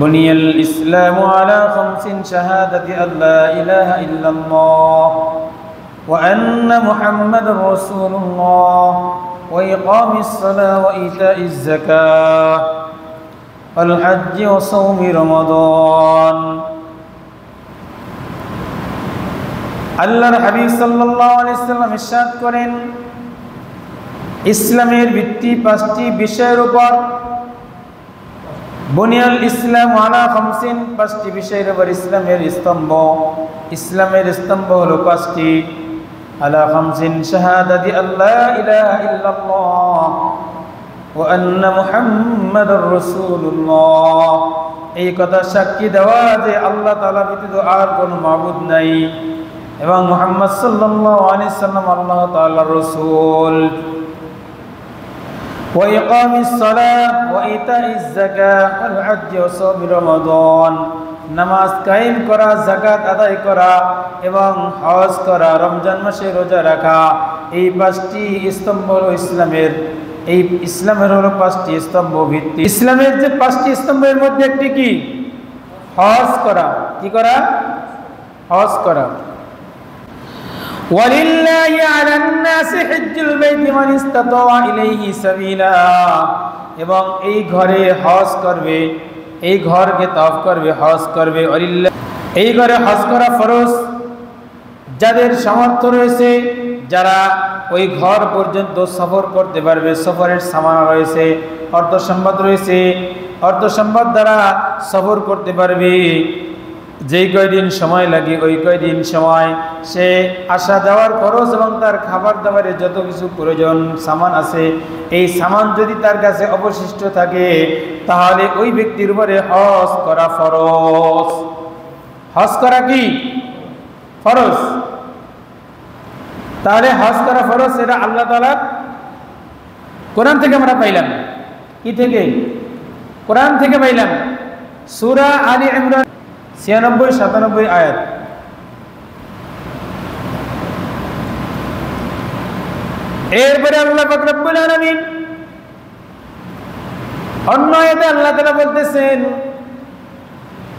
بني الإسلام على 5 شهادة أن لا إله إلا الله وأن محمد رسول الله وإقام الصلاة وإيتاء الزكاة والحج وصوم رمضان আল্লাহর হাবিব সাল্লাল্লাহু আলাইহি সাল্লাম ইরশাদ করেন, ইসলামের ভিত্তি 5টি বিষয়ের উপর। বুনিয়াল ইসলাম আলা 5 5টি বিষয়ের উপর ইসলামের স্তম্ভ হলো 5টি। আলা 5 শাহাদাতি আল্লা ইলাহা ইল্লাল্লাহ ওয়া আন্না মুহাম্মাদুর রাসূলুল্লাহ, এই কথা সাক্ষী দেওয়া যে আল্লাহ তাআলা ব্যতীত আর কোনো মাবুদ নাই এবং মুহাম্মদ সাল্লাল্লাহু আলাইহি সাল্লাম আল্লাহ তাআলার রাসূল। ওয়া ইকামিস সালাত ওয়া ইতাইজ যাকাত ওয়াল হজ্জ ওয়া সাওম রমাদান, নামাজ কায়েম করা, যাকাত আদায় করা এবং হজ করা, রমজান মাসে রোজা রাখা, এই 5টি স্তম্ভ হলো ইসলামের। এই ইসলামের হলো 5টি স্তম্ভ ভিত্তি। ইসলামের যে 5টি স্তম্ভের মধ্যে একটি কি? হজ করা। কি করা? হজ করা। ওয়ালিল্লাহি আলান নাসি হিজ্জুল বাইতি মান ইসতাতা ইলাইহি সাবিলা, এবং এই ঘরে হজ করবে, এই ঘরকে তাওয়াফ করবে, হজ করবে। ওয়ালিল্লাহ, এই ঘরে হজ করা ফরজ যাদের সামর্থ্য রয়েছে, যারা ওই ঘর পর্যন্ত সফর করতে পারবে, সফরের সামান রয়েছে, অর্থ সম্পদ রয়েছে, অর্থ সম্পদ দ্বারা সফর করতে পারবে। যেই কয়দিন সময় লাগে ওই কয়দিন সময় সে আসা যাওয়ার খরচ এবং তার খাবার দাবারের যত কিছু প্রয়োজন সামান আছে, এই সামান যদি তার কাছে অবশিষ্ট থাকে তাহলে ওই ব্যক্তির উপরে হজ করা ফরজ। হজ করা কি? ফরজ। তাহলে হজ করা ফরজ, এটা আল্লাহ তাআলা কোরআন থেকে আমরা পাইলাম। কি থেকে? কোরআন থেকে পাইলাম। সূরা আলী ইমরান 96-97 আয়াত। এরপরে আল্লাহ পাক রব্বুল আলামিন অন্য আয়াতে আল্লাহ তাআলা বলতেছেন,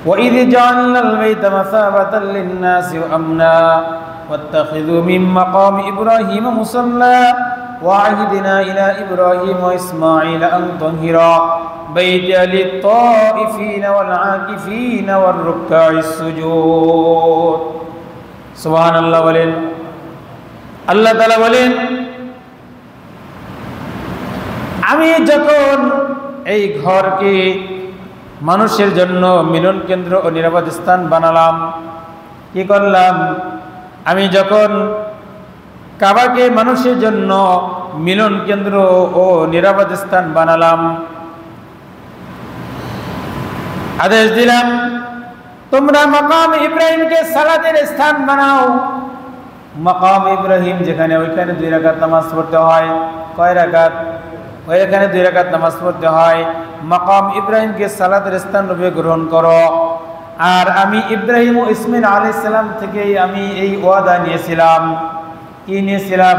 وَإِذْ جَعَلْنَا الْبَيْتَ مَثَابَةً لِلنَّاسِ وَأَمْنًا وَاتَّخِذُوا مِن مَّقَامِ إِبْرَاهِيمَ مُصَلًّى وَعَهِدْنَا إِلَى إِبْرَاهِيمَ وَإِسْمَاعِيلَ أَن طَهِّرَا بَيْتِيَ لِلطَّائِفِينَ وَالْعَاكِفِينَ وَالرُّكَّعِ السُّجُودِ। সুবহানাল্লাহ বলেন। আল্লাহ তাআলা বলেন, আমি যখন এই ঘরকে মানুষের জন্য মিলন কেন্দ্র ও নিরাপদ স্থান বানালাম, কি করলাম? আমি যখন কাবাকে মানুষের জন্য মিলন কেন্দ্র ও নিরাপদ স্থান বানালাম, আদেশ দিলাম তোমরা মাকাম ইব্রাহিমকে সালাতের স্থান বানাও। মাকাম ইব্রাহিম যেখানে, ওইখানে 2 রাকাত নামাজ পড়তে হয়। কয় রাকাত? ওইখানে 2 রাকাত নামাজ পড়তে হয়। মাকাম ইব্রাহিমকে সালাতের স্থান রূপে গ্রহণ করো। আর আমি ইব্রাহিম ও ইসমাইল আলাইহিস সালাম থেকে আমি এই ওয়াদা নিয়েছিলাম। কি নিয়েছিলাম?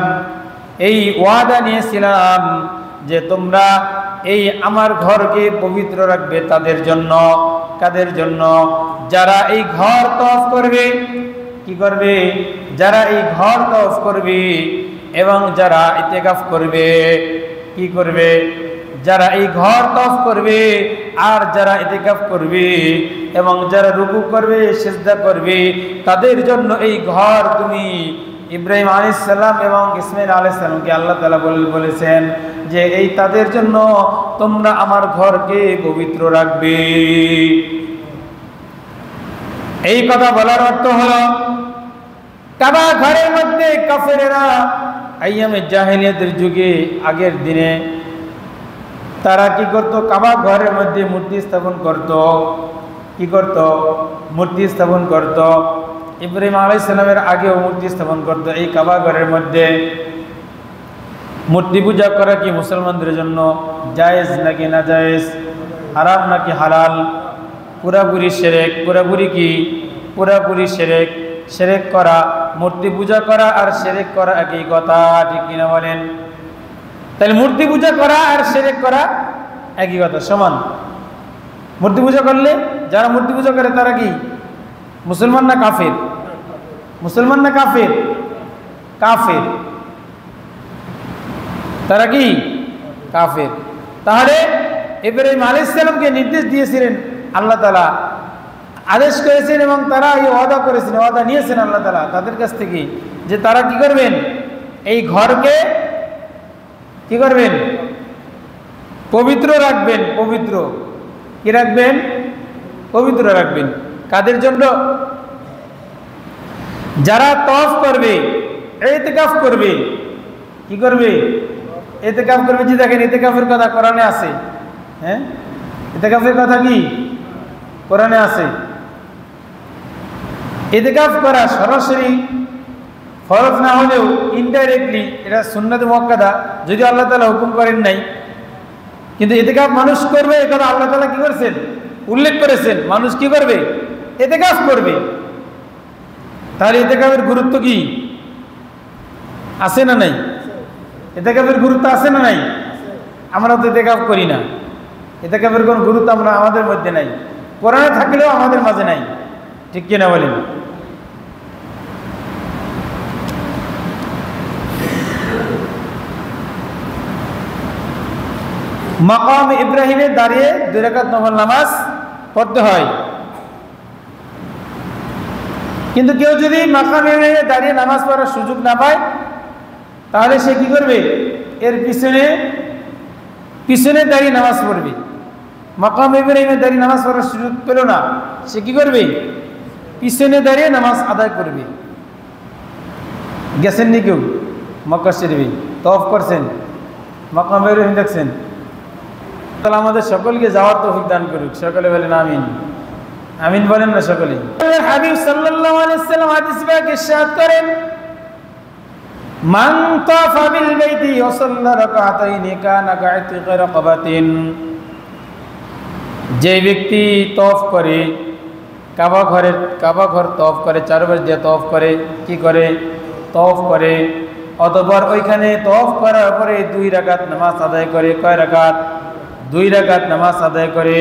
এই ওয়াদা নিয়েছিলাম যে তোমরা এই আমার ঘরকে পবিত্র রাখবে তাদের জন্য। কাদের জন্য? যারা এই ঘর তওয়াফ করবে। কি করবে? যারা এই ঘর তওয়াফ করবে এবং যারা ইতিকাফ করবে। কি করবে? যারা এই ঘর তওয়াফ করবে আর যারা ইতিকাফ করবে এবং যারা রুকু করবে, সিজদা করবে, তাদের জন্য এই ঘর তুমি ইব্রাহিম আলাইহিস সালাম এবং ইসমাইল আলাইহিস সালামকে আল্লাহ তাআলা বলেছেন যে এই তাদের জন্য তোমরা আমার ঘরকে পবিত্র রাখবে। এই কথা বলার অর্থ হলো, কাবা ঘরের মধ্যে কাফেরেরা আইয়ামে জাহেলিয়াতের যুগে, আগের দিনে তারা কি করত? কাবা ঘরের মধ্যে মূর্তি স্থাপন করত। কি করত? মূর্তি স্থাপন করত। ইব্রাহিম আলাইহিস সালামের আগেও মূর্তি স্থাপন করত। এই কাবা ঘরের মধ্যে মূর্তি পূজা করা কি মুসলমানদের জন্য জায়েজ নাকি না জায়েজ? হারাম নাকি হালাল? পুরাপুরি শিরক। পুরাপুরি কি? পুরাপুরি শিরক। শিরক করা, মূর্তি পূজা করা আর শিরক করা একই কথা, ঠিক কিনা বলেন? তাহলে মূর্তি পূজা করা আর শিরক করা একই কথা, সমান। মূর্তি পূজা করলে যারা মূর্তি পূজা করে তারা কি মুসলমান না কাফের? মুসলমান না কাফের? কাফের। তারা কি কাফের। তাহলে ইব্রাহিম আলাইহিস সালামকে নির্দেশ দিয়েছিলেন আল্লাহ তাআলা, আদেশ করেছেন এবং তারা এই ওয়াদা করেছেন, ওয়াদা নিয়েছেন আল্লাহ তাআলা তাদের কাছ থেকে যে তারা কি করবেন, এই ঘরকে কি করবেন, পবিত্র রাখবেন। পবিত্র কি রাখবেন? পবিত্র রাখবেন। কাদের জন্য? যারা তওয়াফ করবে, ইতিকাফ করবে। কি করবে? ইতিকাফ করবে। যে দেখেন ইতিকাফের কথা কোরআনে আছে। হ্যাঁ, ইতিকাফের কথা কি কোরআনে আছে। ইতিকাফ করা সরাসরি ফরজ না হলেও ইনডাইরেক্টলি এটা সুন্নাত মুআক্কাদা, যদিও আল্লাহ তাআলা হুকুম করেন নাই, কিন্তু ইতিকাফ মানুষ করবে এই কথা আল্লাহ তাআলা কি করেছেন, উল্লেখ করেছেন। মানুষ কি করবে? ইতিকাফ করবে। তাহলে ইতিকাফের গুরুত্ব কি আছে না নাই? ইতিকাফের গুরুত্ব আছে না নাই? আমরা তো ইতিকাফ করি না। ইতিকাফের কোনো গুরুত্ব আমরা আমাদের মধ্যে নাই, কোরআনে থাকলেও আমাদের মাঝে নাই। ঠিক কিনা বলেন? মাকাম ইব্রাহিমে দাঁড়িয়ে 2 রাকাত নফল নামাজ পড়তে হয়। কিন্তু কেউ যদি মাকাম ইব্রাহিমে দাঁড়িয়ে নামাজ পড়ার সুযোগ না পায়, তাহলে সে কি করবে? এর পিছনে দাঁড়িয়ে নামাজ পড়বে। মাকাম ইব্রাহিমে দাঁড়িয়ে নামাজ পড়ার সুযোগ পেল না, সে কি করবে? পিছনে দাঁড়িয়ে নামাজ আদায় করবে। গেছেন নি কেউ মক্কা শরীফে তওয়াফ করছেন, মাকাম ইব্রাহিম দেখছেন? তাহলে আমাদের সকলকে যাওয়ার তৌফিক দান করুক। সকলে বলেন আমিন। আমিন বলেন না সকলে? হাবিব সাল্লাল্লাহু আলাইহি ওয়াসাল্লাম হাদিস পাক ইরশাদ করেন, মান তাফা বিল বাইতি ওয়া সাল্লা রাকাতাইন কানা কা'তিকা রাকাবাতিন। যে ব্যক্তি তওয়াফ করে, কাবা ঘর তওয়াফ করে, চারপাশ দিয়ে তওয়াফ করে, কি করে? তওয়াফ করে। অতঃপর ওইখানে তওয়াফ করার পরে 2 রাকাত নামাজ আদায় করে। কয় রাকাত? 2 রাকাত নামাজ আদায় করে।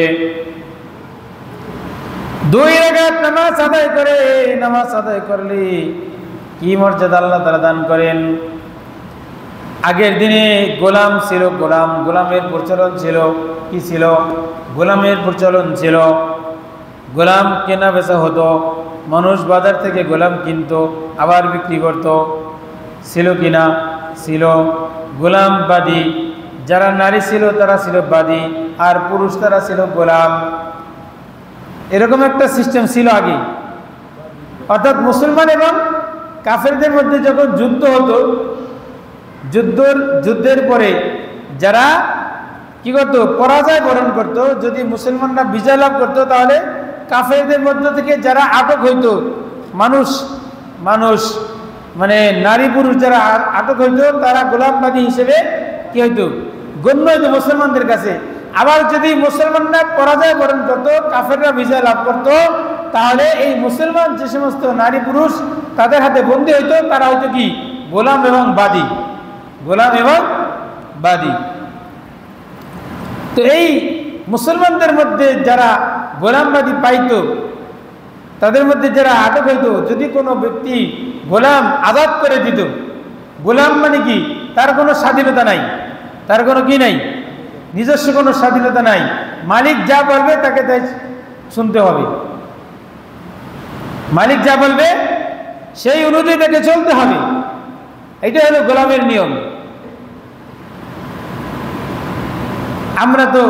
2 রাকাত নামাজ আদায় করে। নামাজ আদায় করলে কি মর্যাদা আল্লাহ তাআলা দান করেন। আগের দিনে গোলাম ছিল, গোলামের প্রচলন ছিল। কি ছিল? গোলামের প্রচলন ছিল। গোলাম কেনা বেচা হতো, মানুষ বাজার থেকে গোলাম কিনতো আবার বিক্রি করত। ছিল কিনা? ছিল। গোলাম বাদী, যারা নারী ছিল তারা ছিল বাদী, আর পুরুষ তারা ছিল গোলাম। এরকম একটা সিস্টেম ছিল আগে। অর্থাৎ মুসলমান এবং কাফেরদের মধ্যে যখন যুদ্ধ হতো, যুদ্ধের পরে যারা কি করত? পরাজয় বরণ করত। যদি মুসলমানরা বিজয় লাভ করত, তাহলে কাফেরদের মধ্য থেকে যারা আটক হইতো, মানুষ মানে নারী পুরুষ যারা আটক হইতো, তারা গোলামবাদী হিসেবে কি হইতো? গণ্য হইতো মুসলমানদের কাছে। আবার যদি মুসলমানরা পরাজয় বরণ করত, কাফেররা বিজয় লাভ করত, তাহলে এই মুসলমান যে সমস্ত নারী পুরুষ তাদের হাতে বন্দী হইতো, তারা হয়তো কি? গোলাম এবং বাদী। গোলাম এবং বাদী। তো এই মুসলমানদের মধ্যে যারা গোলামবাদী পাইত, তাদের মধ্যে যারা আটক হইত, যদি কোনো ব্যক্তি গোলাম আজাদ করে দিত, গোলাম মানে কি? তার কোনো স্বাধীনতা নাই, তার কোনো কি নাই? নিজস্ব কোনো স্বাধীনতা নাই। মালিক যা বলবে তাকে তাই শুনতে হবে। মালিক যা বলবে সেই অনুযায়ী তাকে চলতে হবে। এটা হলো গোলামের নিয়ম। আমরা তো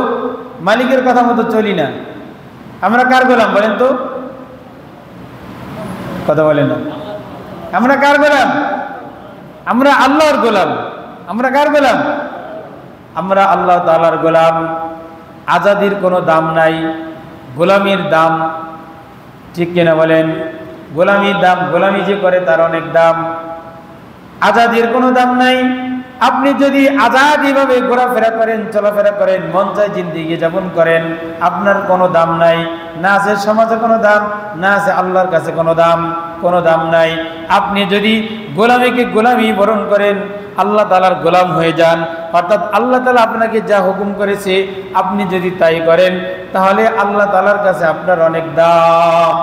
মালিকের কথা মতো চলি না। আমরা কার গোলাম বলেন তো? কথা বলেন না। আমরা কার গোলাম? আমরা আল্লাহর গোলাম। আমরা কার গোলাম? আমরা আল্লাহ তাআলার গোলাম। আজাদির কোনো দাম নাই, গোলামির দাম। ঠিক কিনা বলেন? গোলামির দাম, গোলামি যে করে তার অনেক দাম। আজাদির কোনো দাম নাই। আপনি যদি আজাদিভাবে ঘোরাফেরা করেন, চলাফেরা করেন, মন চায় জিন্দেগি যাপন করেন, আপনার কোনো দাম নাই। না আছে সমাজে কোনো দাম, না আছে আল্লাহর কাছে কোনো দাম নাই। আপনি যদি গোলামিকে গোলামি বরণ করেন, আল্লাহ তাআলার গোলাম হয়ে যান, অর্থাৎ আল্লাহ তাআলা আপনাকে যা হুকুম করেছে আপনি যদি তাই করেন তাহলে আল্লাহ তাআলার কাছে আপনার অনেক দাম।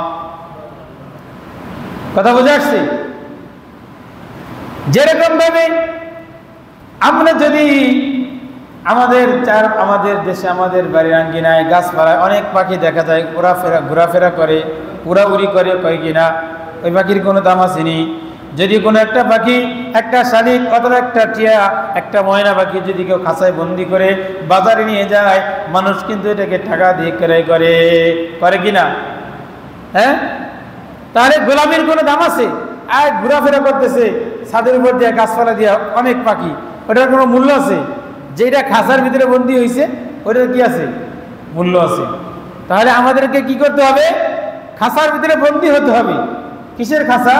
কথা বুঝে আসছে? যেরকম ভাবে আমরা যদি আমাদের দেশে আমাদের বাড়ির আঙ্গিনায় গাছপালায় অনেক পাখি দেখা যায়, ঘোরাফেরা করে, উড়াউড়ি করে, কয় কিনা ওই পাখির কোনো দাম আসেনি। যদি কোনো একটা পাখি, একটা শালিক অথবা একটা টিয়া, একটা ময়না পাখি যদি কেউ খাঁচায় বন্দি করে বাজারে নিয়ে যায়, মানুষ কিন্তু এটাকে টাকা দিয়ে ক্রয় করে কিনা? হ্যাঁ, তাহলে গোলামির কোনো দাম আছে? আর ঘোরাফেরা করতেছে ছাদের উপর দিয়ে, গাছপালা দিয়ে অনেক পাখি, ওটার কোনো মূল্য আছে? যেটা খাঁচার ভিতরে বন্দি হয়েছে ওটার কি আছে? মূল্য আছে। তাহলে আমাদেরকে কি করতে হবে? খাঁচার ভিতরে বন্দি হতে হবে। কিসের খাঁচা?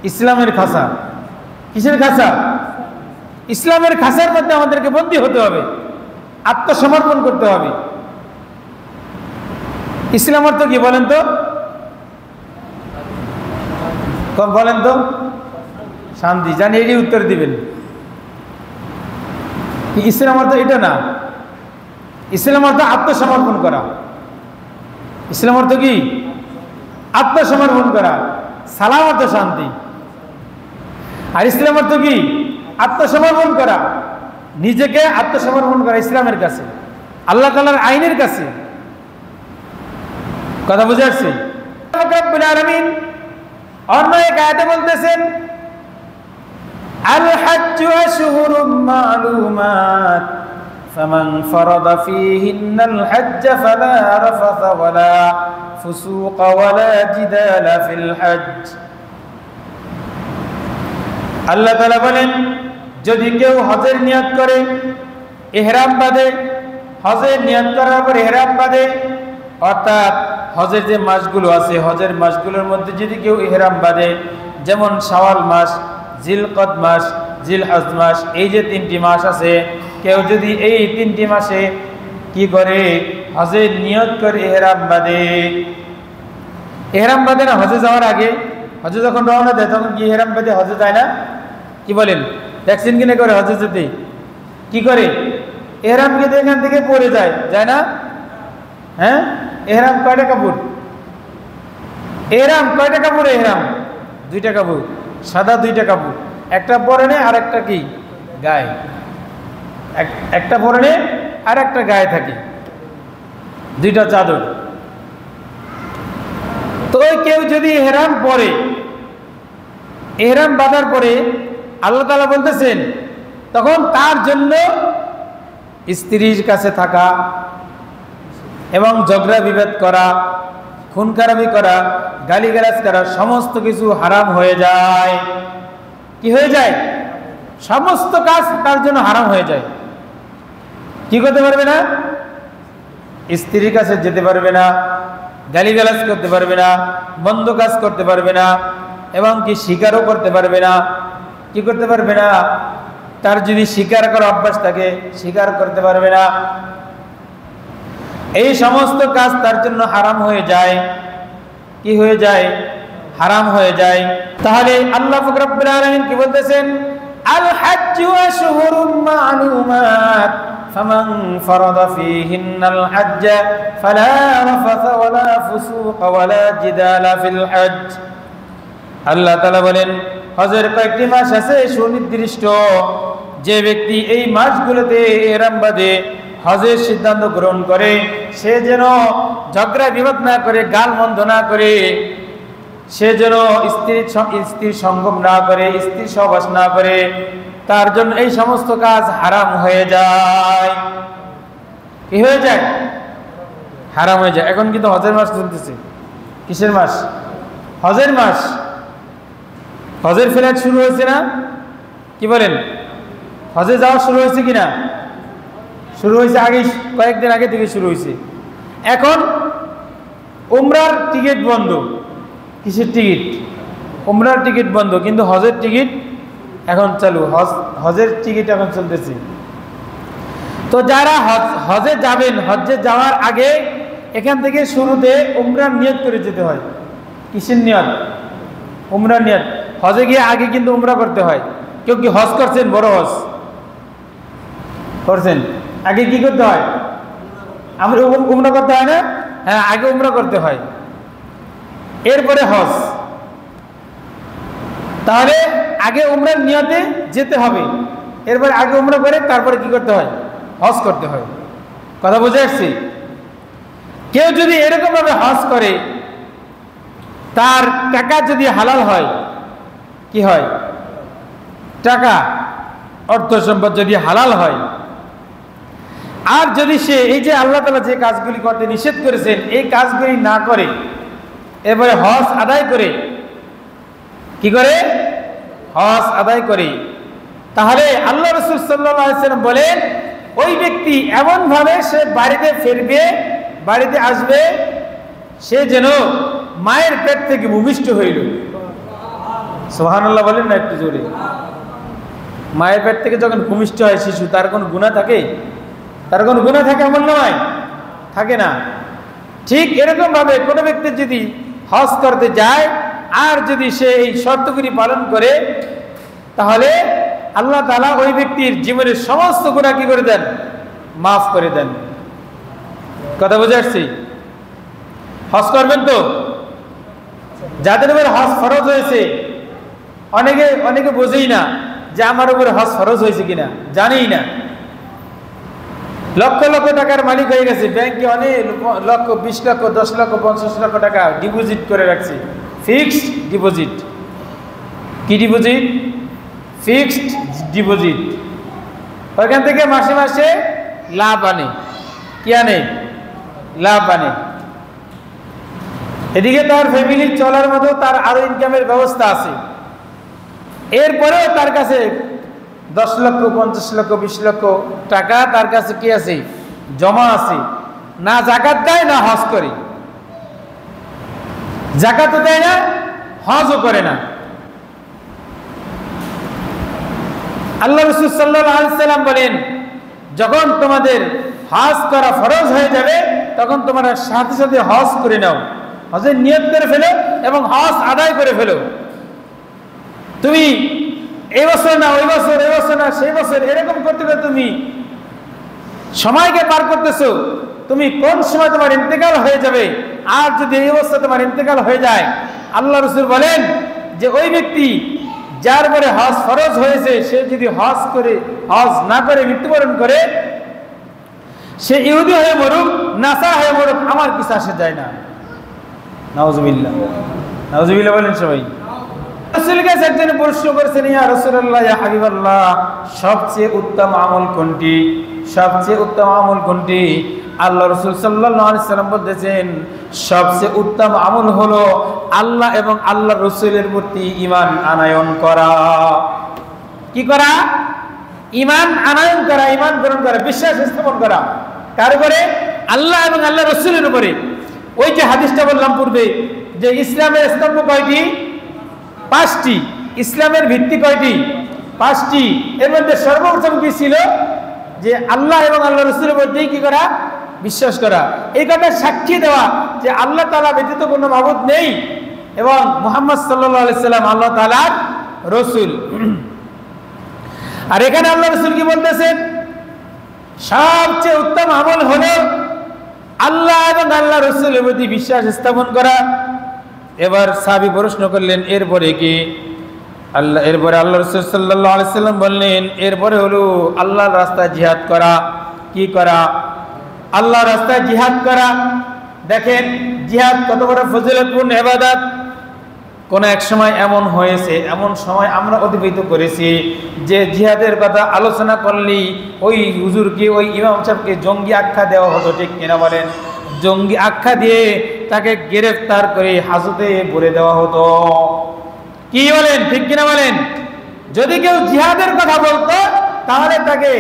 ইসলামের খাঁচা। কিসের খাঁচা? ইসলামের খাঁচার মধ্যে আমাদেরকে বন্দি হতে হবে, আত্মসমর্পণ করতে হবে। ইসলাম অর্থ কি বলেন তো? বলেন তো? শান্তি। জানি এরই উত্তর দিবেন। ইসলাম অর্থ এটা না। ইসলাম অর্থ আত্মসমর্পণ করা। ইসলাম অর্থ কি? আত্মসমর্পণ করা। সালাম অর্থ শান্তি। আর ইসলাম অর্থ কি? আত্মসমর্পণ করা, নিজেকে আত্মসমর্পণ করা ইসলামের কাছে, আল্লাহ তাআলার আইনের কাছে। কথা বুঝে আসছে? রব্বুল আলামিন অন্য এক আয়াতে বলতেছেন, আল হাজ্জু আশহুরুম মা'লুমাত ফামান ফারাদা ফীহিন্নাল হাজ্জ ফালা রাফাথা ওয়ালা ফুসুকা ওয়ালা জিদালা ফিল হজ্জ। আল্লাহ তাআলা বলেন, যদি কেউ হজের নিয়ত করে, ইহরাম বাঁধে, হজের নিয়ত করার পর ইহরাম বাঁধে, অর্থাৎ হজের যে মাসগুলো আছে হজের মাসগুলোর মধ্যে যদি কেউ ইহরাম বাঁধে, যেমন শাওয়াল মাস, জিলকদ মাস, জিলহজ মাস, এই যে 3টি মাস আছে, কেউ যদি এই 3টি মাসে কি করে? হজের নিয়ত করে ইহরাম বাঁধে। ইহরাম বাঁধে না হজে যাওয়ার আগে? হজে যখন রওনা দেয় তখন কি ইহরাম বাঁধে হজে যায় না? কি বলেন? ভ্যাকসিন কিনে করে হজে যেতে কি করে? ইহরাম কিন্তু এখান থেকে পড়ে যায় না? হ্যাঁ, ইহরাম কয়টা কাপড়? ইহরাম কয়টা কাপড়? ইহরাম 2টা কাপড়, সাদা 2টা কাপড়, একটা পরনে আর একটা কি গায়ে, একটা পরনে আর একটা গায়ে থাকে, 2টা চাদর। তো কেউ যদি ইহরাম পরে, ইহরাম বাঁধার পরে আল্লাহ তাআলা বলতেছেন, তখন তার জন্য স্ত্রীর কাছে থাকা এবং ঝগড়া বিভেদ করা, খুন খারাপি করা, গালিগালাজ করা সমস্ত কিছু হারাম হয়ে যায়। কি হয়ে যায়? সমস্ত কাজ তার জন্য হারাম হয়ে যায়। কি করতে পারবে না? স্ত্রীর কাছে যেতে পারবে না, গালিগালাজ করতে পারবে না, মন্দ কাজ করতে পারবে না, এবং কি শিকারও করতে পারবে না। কি করতে পারবে না? তার যদি শিকার করার অভ্যাস থাকে শিকার করতে পারবে না। এই সমস্ত কাজ তার জন্য হারাম হয়ে যায়। কি হয়ে যায়? হারাম হয়ে যায়। তাহলে আল্লাহ রাব্বুল আলামিন কি বলতেছেন? আল হাজ্জু আশহুরুম মা'লুমাত ফামান ফারাদা ফীহিন্নাল হাজ্জ ফালা রাফাথা ওয়ালা ফুসুকা ওয়ালা জিদালা ফিল হজ্জ। আল্লাহ তাআলা বলেন, হজের কয়েকটি মাস আছে সুনির্দিষ্ট, যে ব্যক্তি এই মাসগুলোতে ইহরাম বাঁধে, হজের সিদ্ধান্ত গ্রহণ করে, সে যেন ঝগড়া বিবাদ না করে, গালমন্দ না করে, সে যেন স্ত্রীর সঙ্গম না করে, স্ত্রীর সহবাস না করে, তার জন্য এই সমস্ত কাজ হারাম হয়ে যায়। কি হয়ে যায়? হারাম হয়ে যায়। এখন কিন্তু হজের মাস চলতেছে। কিসের মাস? হজের মাস। হজের ফ্লাইট শুরু হয়েছে না? কি বলেন? হজে যাওয়া শুরু হয়েছে কিনা? শুরু হয়েছে, আগে কয়েকদিন আগে থেকে শুরু হয়েছে। এখন উমরার টিকিট বন্ধ। কিসের টিকিট? উমরার টিকিট বন্ধ, কিন্তু হজের টিকিট এখন চালু। হজের টিকিট এখন চলতেছে। তো যারা হজে যাবেন, হজে যাওয়ার আগে এখান থেকে শুরুতে উমরার নিয়ত করে যেতে হয়। কিসের নিয়ত? উমরার নিয়ত। হজে গিয়ে আগে কিন্তু উমরা করতে হয়, কেউ কি হজ করছেন? বড় হজ করছেন? আগে কি করতে হয়? আমরা উমরা করতে হয় না? হ্যাঁ, আগে উমরা করতে হয়, এরপরে হজ। তাহলে আগে উমরার নিয়তে যেতে হবে, এরপরে আগে উমরা করে তারপরে কি করতে হয়? হজ করতে হয়। কথা বুঝে আসছি? কেউ যদি এরকম ভাবে হজ করে, তার টাকা যদি হালাল হয়, কি হয়? টাকা অর্থ সম্পদ যদি হালাল হয়, আর যদি সে এই যে আল্লাহ তাআলা যে কাজগুলি করতে নিষেধ করেছেন এই কাজগুলি না করে এবারে হজ আদায় করে, কি করে? হজ আদায় করে, তাহলে আল্লাহ রাসূল সাল্লাল্লাহু আলাইহি ওয়াসাল্লাম বলেন ওই ব্যক্তি এমন ভাবে সে বাড়িতে ফিরবে, বাড়িতে আসবে, সে যেন মায়ের পেট থেকে ভূমিষ্ঠ হইল। সুবহানাল্লাহ বলেন না একটু জোরে। মায়ের পেট থেকে যখন ভূমিষ্ঠ হয় শিশু, তার কোনো গুনাহ থাকে? তার কোনো গুনাহ থাকে? এমন নয়, থাকে না। ঠিক এরকম ভাবে কোনো ব্যক্তি যদি হজ করতে যায় আর যদি সে এই শর্তগুলি পালন করে, তাহলে আল্লাহ তাআলা ওই ব্যক্তির জীবনের সমস্ত গুনাহ কি করে দেন? মাফ করে দেন। কথা বুঝে আসছি? হজ করবেন তো? যাদের উপর হজ ফরজ হয়েছে, অনেকে বোঝেই না যে আমার উপরে হজ ফরজ হয়েছে কিনা, জানেই না। লক্ষ লক্ষ টাকার মালিক হয়ে গেছে, ব্যাংকে অনেক লক্ষ, 20 লক্ষ, 10 লক্ষ, 50 লক্ষ টাকা ডিপোজিট করে রাখছে, ফিক্সড ডিপোজিট। কি ডিপোজিট? Fixed deposit. ওইখান থেকে মাসে মাসে লাভ আনে। কি আনে? লাভ আনে। এদিকে তার ফ্যামিলি চলার মতো তার আরো ইনকামের ব্যবস্থা আছে, এরপরেও তার কাছে 10 লক্ষ, 50 লক্ষ, 20 লক্ষ টাকা তার কাছে কি আছে? জমা আছে। না যাকাত দেয়, না হজ করে। যাকাতও দেয় না, হজও করে না। আল্লাহ রাসূল সাল্লাল্লাহু আলাইহি ওয়াসাল্লাম বলেন যখন তোমাদের হজ করা ফরজ হয়ে যাবে তখন তোমরা সাথে সাথে হজ করে নাও, হজের নিয়ত করে ফেলো এবং হজ আদায় করে ফেলো। তুমি এই বছর না ওই বছর, এই বছর না সেই বছর, এরকম করতে করতে তুমি সময়কে পার করতেছো। তুমি কোন সময় তোমার ইন্তেকাল হয়ে যাবে, আর যদি এই অবস্থায় তোমার ইন্তেকাল হয়ে যায়, আল্লাহ রাসূল বলেন যে ওই ব্যক্তি যার পরে হজ ফরজ হয়েছে সে যদি হজ না করে মৃত্যুবরণ করে, সে ইহুদি হয়ে মরুক, নাসারা হয়ে মরুক, আমার কিছু আসে যায় না। নাউজুবিল্লাহ, নাউজুবিল্লাহ বলেন সবাই। রাসূলের কাছে একজন প্রশ্ন করেছেন, ইয়া রাসূলুল্লাহ, ইয়া হাবিবাল্লাহ, সবচেয়ে উত্তম আমল কোনটি? সবচেয়ে উত্তম আমল কোনটি? আল্লাহ রাসূল সাল্লাল্লাহু আলাইহি ওয়াসাল্লাম বলতেছেন সবচেয়ে উত্তম আমল হলো আল্লাহ এবং আল্লাহর রাসূলের প্রতি ঈমান আনয়ন করা। কি করা? ঈমান আনয়ন করা, ঈমান গ্রহণ করা, বিশ্বাস স্থাপন করা। কার উপরে? আল্লাহ এবং আল্লাহর রাসূলের উপরে। ওই যে হাদিসটা বললাম পূর্বে যে ইসলামের স্তম্ভ কয়টি? 5টি। ইসলামের ভিত্তি কয়টি? 5টি। এর মধ্যে সর্বপ্রথম কি ছিল? যে আল্লাহ এবং আল্লাহ রাসূলের মধ্যেই কি করা? বিশ্বাস করা। এই কথা সাক্ষী দেওয়া যে আল্লাহ তাআলা ব্যতীত কোনো মাবুদ নেই এবং মুহাম্মদ সাল্লাল্লাহু আলাইহি সাল্লাম আল্লাহ তাআলার রাসূল। আর এখানে আল্লাহ রাসূল কি বলতেছেন? সবচেয়ে উত্তম আমল হলো আল্লাহ এবং আল্লাহ রাসূলের প্রতি বিশ্বাস স্থাপন করা। এবার সাহাবী প্রশ্ন করলেন এরপরে কি? এরপরে আল্লাহ রাসূল সাল্লাল্লাহু আলাইহি সাল্লাম বললেন এরপরে হলো আল্লাহর রাস্তায় জিহাদ করা। কি করা? আল্লাহর রাস্তায় জিহাদ করা। দেখেন জিহাদ কত বড় ফজিলতপূর্ণ ইবাদত। কোন এক সময় এমন হয়েছে, এমন সময় আমরা অতিবাহিত করেছি যে জিহাদের কথা আলোচনা করলেই ওই হুজুরকে, ওই ইমাম সাহেবকে জঙ্গি আখ্যা দেওয়া হতো। ঠিক কিনা বলেন? জঙ্গি আখ্যা দিয়ে তাকে গ্রেফতার করে হাজতে ভরে দেওয়া হতো। কি বলেন? ঠিক কিনা বলেন? যদি কেউ জিহাদের কথা বলতো তাহলে তাকে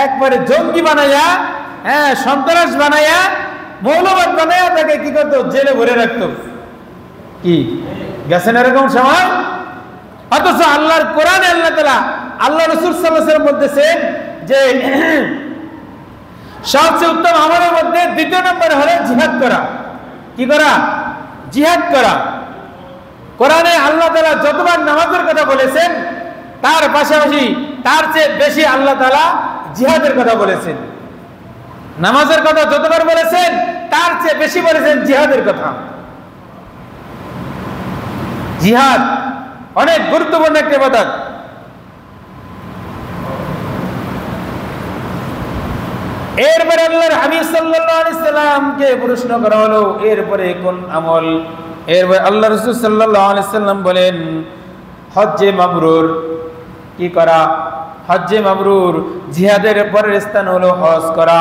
একবারে জঙ্গি বানাইয়া, সন্ত্রাস বানাইয়া, মৌলবাদ বানাইয়া তাকে কি করতো? জেলে ভরে রাখতো। কি গেছেন এরকম সময়? অথচ আল্লাহর কোরআনে আল্লাহ তাআলা, আল্লাহ রাসূল সাল্লাল্লাহু আলাইহি ওয়াসাল্লাম বলতেছেন যে সবচেয়ে উত্তম আমলের মধ্যে 2 নম্বর হলো জিহাদ করা। কি করা? জিহাদ করা। কোরআনে আল্লাহ তাআলা যতবার নামাজের কথা বলেছেন তার পাশাপাশি তার চেয়ে বেশি আল্লাহ তাআলা জিহাদের কথা বলেছেন। নামাজের কথা যতবার বলেছেন তার চেয়ে বেশি বলেছেন জিহাদের কথা। জিহাদ অনেক গুরুত্বপূর্ণ একটা ইবাদত। এরপরে আল্লাহর হাবিব সাল্লাল্লাহু আলাইহি সাল্লামকে প্রশ্ন করা হলো এরপরে কোন আমল? এরপরে আল্লাহ রাসূল সাল্লাল্লাহু আলাইহি সাল্লাম বলেন হজ্জে মাবরুর। কি করা? হজ্জে মাবরুর। জিহাদের পরের স্থান হলো হজ করা।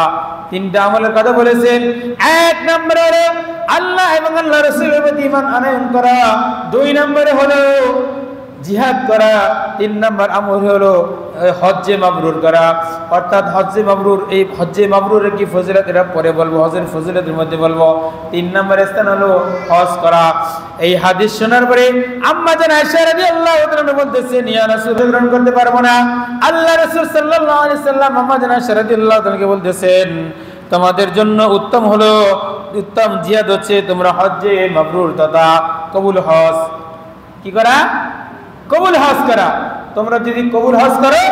তিনটা আমলের কথা বলেছেন। এক নম্বরে হলো আল্লাহ এবং আল্লাহ রাসূলের প্রতি ঈমান আনয়ন করা। দুই নম্বরে হলো জিহাদ করা। তিন নম্বর আমল হলো হজ্জে মাবরুর করা। অর্থাৎ হজ্জে মাবরুর, এই হজ্জে মাবরুরের কি ফজিলত এটা পরে বলবো, হজের ফজিলতের মধ্যে বলবো। তিন নম্বর স্থান হলো হজ করা। এই হাদিস শোনার পরে আম্মা জান আয়েশা রাদিয়াল্লাহু তাআলা বলতেছেন ইয়া রাসূল গ্রহণ করতে পারবো না। আল্লাহ রাসূল সাল্লাল্লাহু আলাইহি সাল্লাম আম্মা জান আয়েশা রাদিয়াল্লাহু তাআলাকে বলতেছেন তোমাদের জন্য উত্তম হলো, উত্তম জিহাদ হচ্ছে তোমরা হজ্জে মাবরুর তথা কবুল হজ কি করা? কবুল হজ করা। তোমরা যদি কবুল হজ করো,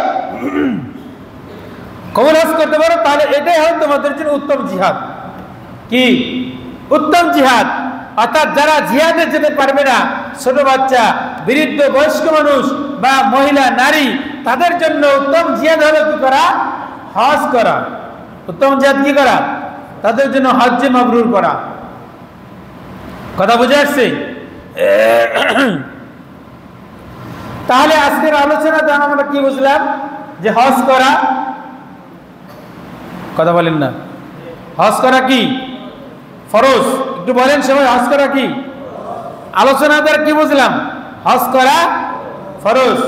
কবুল হজ করতে পারো, তাহলে এটাই হবে তোমাদের জন্য উত্তম জিহাদ। কি উত্তম জিহাদ? অর্থাৎ যারা জিহাদে যেতে পারবে না, ছোট বাচ্চা, বৃদ্ধ, বয়স্ক মানুষ বা মহিলা, নারী, তাদের জন্য উত্তম জিহাদ হলো কি করা? হজ করা। উত্তম জিহাদ কি করা? তাদের জন্য হজ্জে মাবরুর করা। কথা বুঝে আসছে? তাহলে আজকের আলোচনা দ্বারা আমরা কি বুঝলাম? যে হজ করা, কথা বলেন না, হজ করা কি ফরজ? একটু বলেন সবাই, হজ করা কি? আলোচনা দ্বারা কি বুঝলাম? হজ করা ফরজ।